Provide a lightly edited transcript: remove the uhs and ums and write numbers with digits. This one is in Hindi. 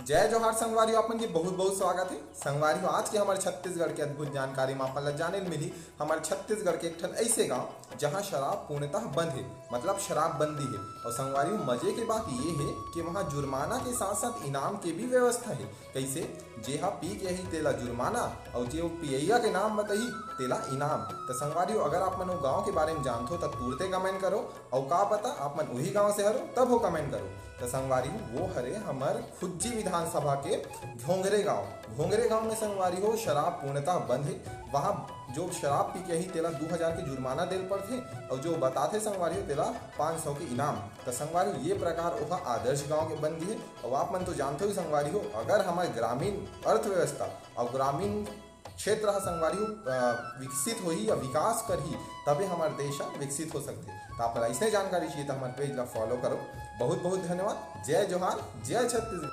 जय जोहार संगवारी, आपन के बहुत बहुत स्वागत है। संगवारी आज के हमारे छत्तीसगढ़ के अद्भुत जानकारी में अपन जाने मिली। हमारे छत्तीसगढ़ के एक ठन ऐसे गांव जहां शराब पूर्णतः बंद है, मतलब शराब बंदी है। और संगवारी मजे की बात ये है कि वहां जुर्माना के साथ साथ इनाम की भी व्यवस्था है। कैसे जेहा पी के ही तेला जुर्माना और जे पियैया के नाम बताई तेला इनाम। तो संगवारी अगर आप मन गाँव के बारे में जानते हो तब तुरते कमेंट करो, और का पता आप मन वही गाँव से हरो तब हो कमेंट करो। तो संगवारी वो हरे हमार खुज्जी विधानसभा के घोंगरे गांव में संगवारी हो शराब पूर्णतः बंद है। वहाँ जो शराब पी के ही तेला 2000 के जुर्माना देल पड़ते और जो बताते संगवारी हो तेला 500 के इनाम। तो संगवारी ये प्रकार वह आदर्श गांव के बंदी है। और आप मन तो जानते हो संगवारी हो, अगर हमारे ग्रामीण अर्थव्यवस्था और ग्रामीण क्षेत्र संगवारी विकसित हो ही या विकास कर ही तभी हमारे देश विकसित हो सकते। तो आप ऐसे जानकारी चाहिए तो हमारे पेज ला फॉलो करो। बहुत बहुत धन्यवाद। जय जोहार, जय छत्तीसगढ़।